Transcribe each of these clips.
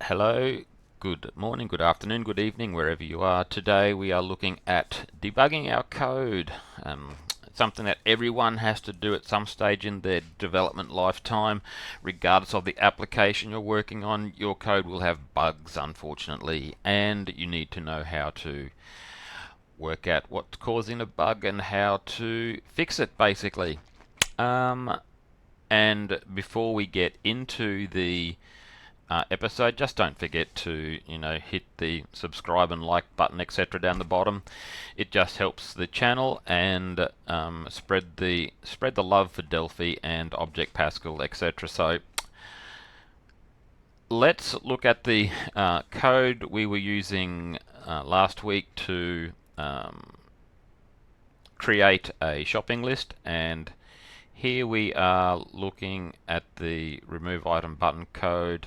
Hello, good morning, good afternoon, good evening, wherever you are. Today we are looking at debugging our code. Something that everyone has to do at some stage in their development lifetime. Regardless of the application you're working on, your code will have bugs, unfortunately, and you need to know how to work out what's causing a bug and how to fix it, basically. And before we get into the episode, just don't forget to hit the subscribe and like button, etc., down the bottom. It just helps the channel and spread the love for Delphi and Object Pascal, etc. So let's look at the code we were using last week to create a shopping list, and here we are looking at the remove item button code.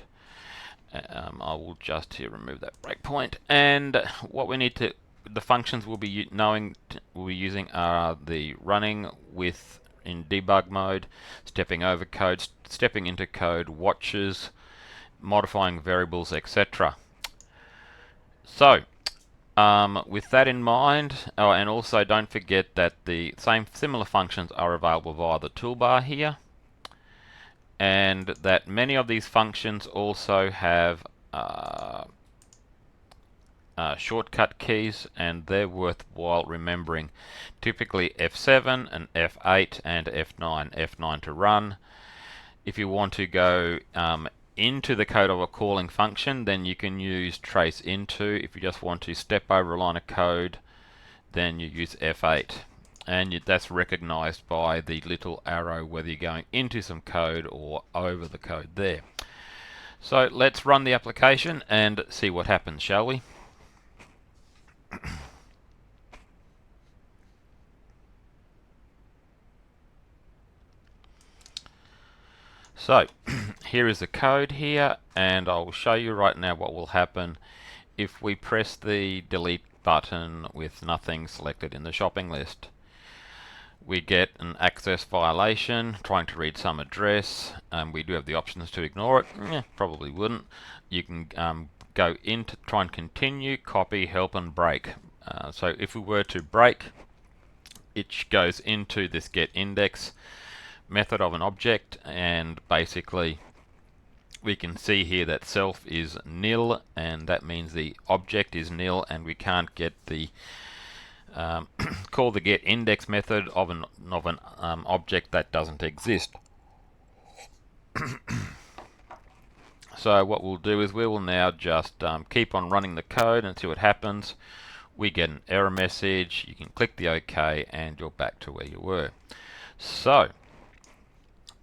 I will just here remove that breakpoint, and what we need to, the functions we'll be using are the running with in debug mode, stepping over code, stepping into code, watches, modifying variables, etc. So with that in mind, and also don't forget that the similar functions are available via the toolbar here, and that many of these functions also have shortcut keys, and they're worthwhile remembering. Typically F7 and F8 and F9. F9 to run. If you want to go into the code of a calling function, then you can use trace into. If you just want to step over a line of code, then you use F8. And that's recognized by the little arrow whether you're going into some code or over the code there. So let's run the application and see what happens, shall we? So here is the code here, and I will show you right now what will happen if we press the delete button with nothing selected in the shopping list. We get an access violation trying to read some address. We do have the options to ignore it. Probably wouldn't. You can go into try and continue, copy, help, and break. So if we were to break, it goes into this get index method of an object, and basically we can see here that self is nil, and that means the object is nil, and we can't get the call the get index method of an object that doesn't exist. So what we'll do is we will now just keep on running the code and see what happens. We get an error message. You can click the OK, and you're back to where you were. So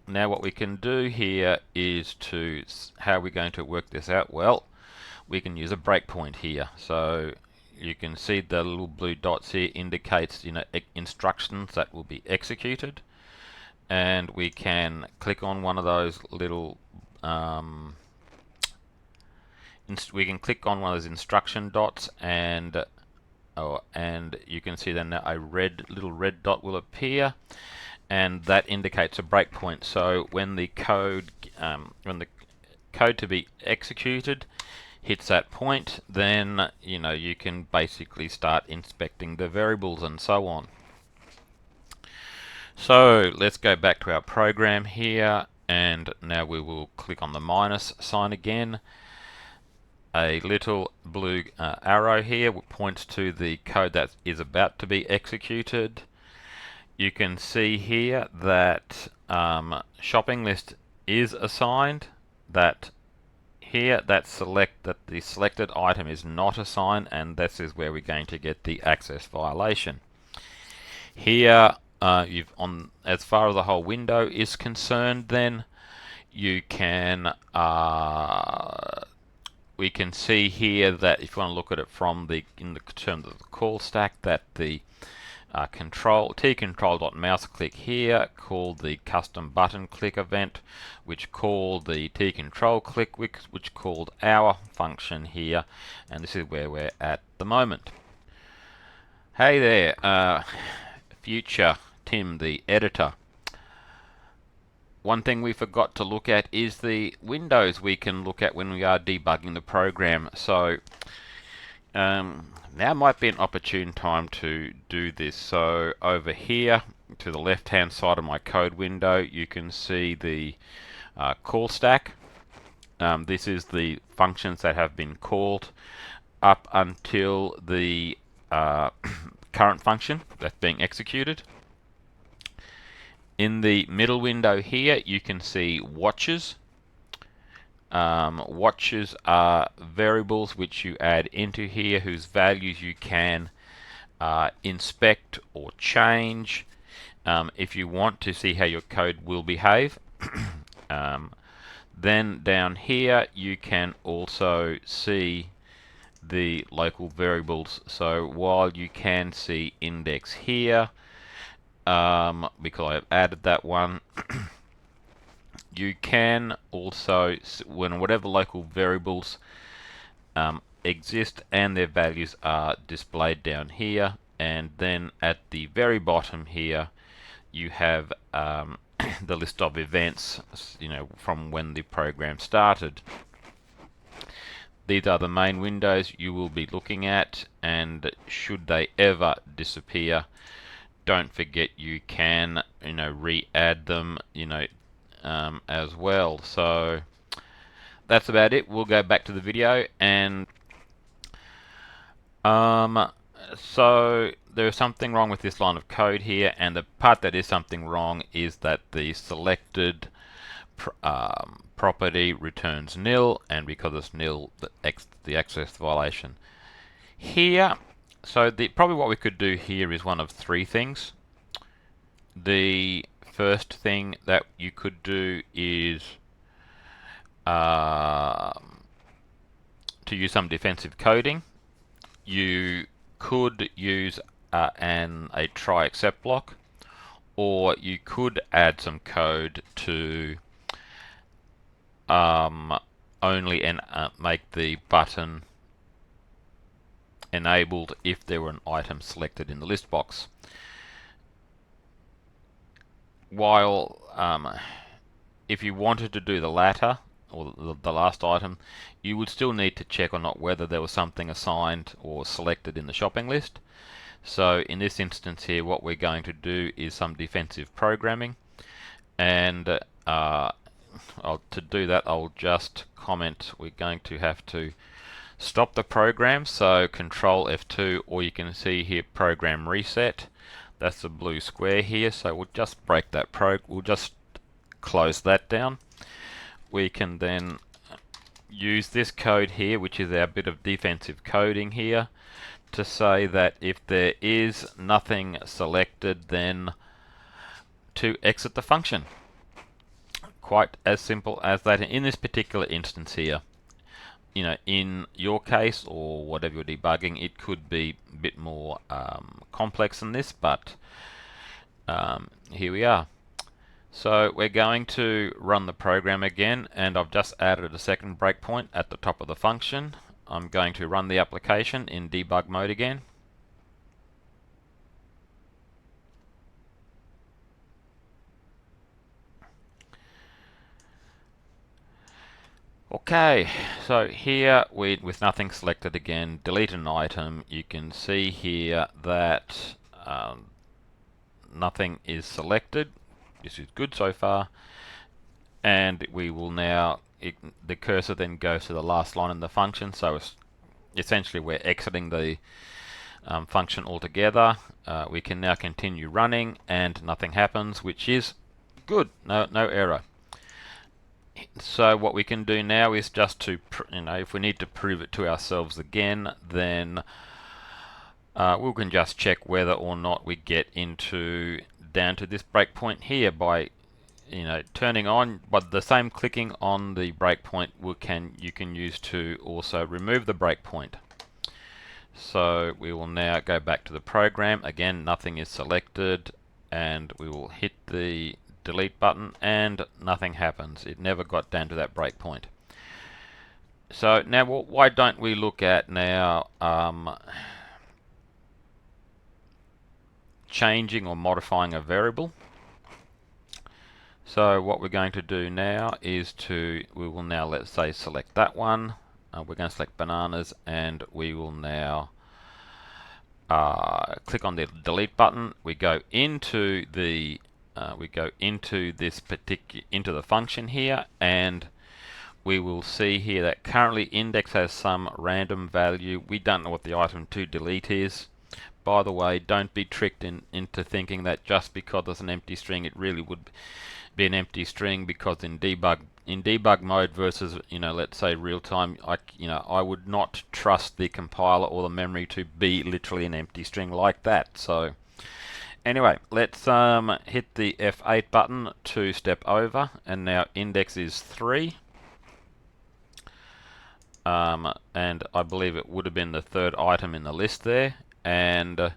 now what we can do here is how we're going to work this out. Well, we can use a breakpoint here. So you can see the little blue dots here indicates instructions that will be executed, and we can click on one of those little instruction dots, and you can see then a little red dot will appear, and that indicates a breakpoint. So when the code to be executed hits that point, then you can basically start inspecting the variables and so on. So let's go back to our program here, and now we will click on the minus sign again. A little blue arrow here points to the code that is about to be executed. You can see here that shopping list is assigned, that here the selected item is not assigned, and this is where we're going to get the access violation. Here as far as the whole window is concerned, then you can we can see here that if you want to look at it from in the terms of the call stack, that the tcontrol.mouse-click here called the custom button click event, which called the tcontrol click, which called our function here, and this is where we're at the moment. Hey there, future Tim, the editor. one thing we forgot to look at is the windows we can look at when we are debugging the program. So now might be an opportune time to do this. So over here to the left hand side of my code window, you can see the call stack. This is the functions that have been called up until the current function that's being executed. In the middle window here, you can see watches. Watches are variables which you add into here whose values you can inspect or change if you want to see how your code will behave. Then down here you can also see the local variables. So while you can see index here, because I have added that one, you can also, when whatever local variables exist and their values are displayed down here, and then at the very bottom here you have the list of events, from when the program started. These are the main windows you will be looking at, and should they ever disappear, don't forget you can re-add them as well. So that's about it. We'll go back to the video, and so there's something wrong with this line of code here, and the part that is something wrong is that the selected property returns nil, and because it's nil, the access violation here. So probably what we could do here is one of three things. The first thing that you could do is to use some defensive coding. You could use a try except block, or you could add some code to only make the button enabled if there were an item selected in the list box. While if you wanted to do the latter, or the last item, you would still need to check or not whether there was something assigned or selected in the shopping list. So in this instance here, what we're going to do is some defensive programming, and to do that I'll just comment we're going to have to stop the program, so Control F2, or you can see here program reset. That's the blue square here, so we'll just break that we'll just close that down. We can then use this code here, which is our bit of defensive coding here, to say that if there is nothing selected, then to exit the function. Quite as simple as that. In this particular instance here, in your case or whatever you're debugging, it could be a bit more complex than this, but here we are. So we're going to run the program again, and I've just added a second breakpoint at the top of the function. I'm going to run the application in debug mode again. Okay, so here with nothing selected again, delete an item. You can see here that nothing is selected. This is good so far, and we will now, the cursor then goes to the last line in the function, so essentially we're exiting the function altogether. We can now continue running and nothing happens, which is good. No error. So what we can do now is just to, if we need to prove it to ourselves again, then we can just check whether or not we get down to this breakpoint here by turning on, but the same clicking on the breakpoint you can use to also remove the breakpoint. So we will now go back to the program. Again, nothing is selected, and we will hit the delete button and nothing happens. It never got down to that breakpoint. So now why don't we look at now changing or modifying a variable. So what we're going to do now is we will now, let's say, select that one. We're going to select bananas, and we will now click on the delete button. We go into the into the function here, and we will see here that currently index has some random value. We don't know what the item to delete is. By the way, don't be tricked into thinking that just because there's an empty string, it really would be an empty string, because in debug mode versus, let's say real time, I would not trust the compiler or the memory to be literally an empty string like that. So anyway, let's hit the F8 button to step over, and now index is 3. And I believe it would have been the third item in the list there. And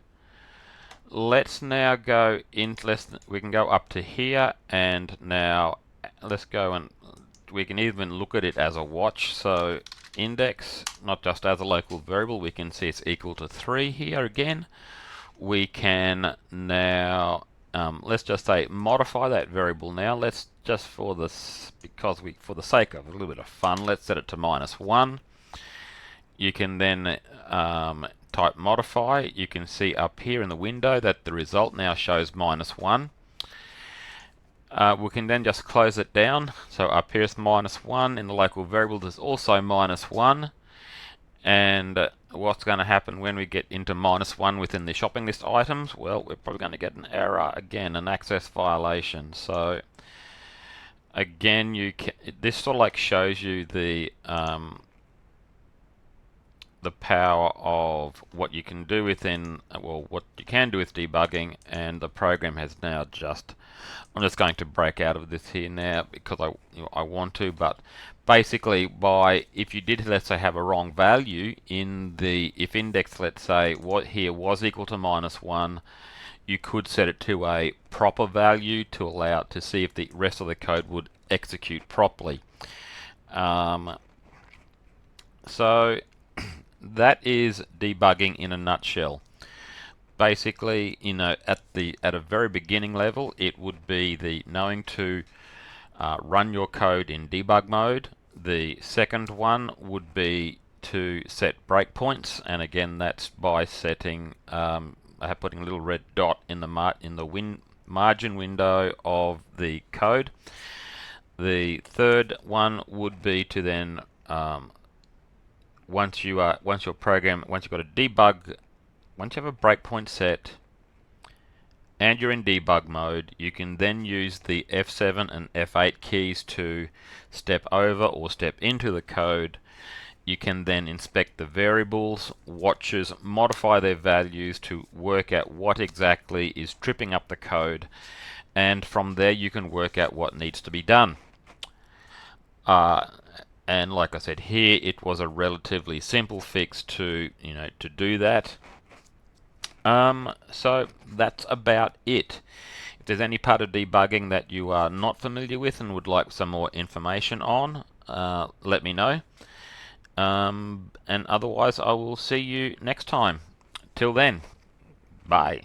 let's now go into, we can go up to here, and now let's go, and we can even look at it as a watch. So index, not just as a local variable, we can see it's equal to 3 here again. We can now let's just say modify that variable now. Let's just for the sake of a little bit of fun, let's set it to -1. You can then type modify. You can see up here in the window that the result now shows -1. We can then just close it down. So up here is -1. In the local variable there's also -1. And what's going to happen when we get into -1 within the shopping list items? Well, we're probably going to get an error again, an access violation. So again, this sort of like shows you the power of what you can do within, well, what you can do with debugging. And the program has now I'm just going to break out of this here now because I want to, but basically if you did, let's say, have a wrong value in if index, let's say, what here was equal to -1, you could set it to a proper value to allow it to see if the rest of the code would execute properly. So that is debugging in a nutshell. Basically, at a very beginning level, it would be the knowing to run your code in debug mode. The second one would be to set breakpoints, and again, that's by setting putting a little red dot in the margin window of the code. The third one would be to then once you've got a debug, once you have a breakpoint set and you're in debug mode, you can then use the F7 and F8 keys to step over or step into the code. You can then inspect the variables, watches, modify their values to work out what exactly is tripping up the code, and from there you can work out what needs to be done. And like I said, here it was a relatively simple fix to do that. So that's about it. If there's any part of debugging that you are not familiar with and would like some more information on, let me know. And otherwise, I will see you next time. Till then, bye.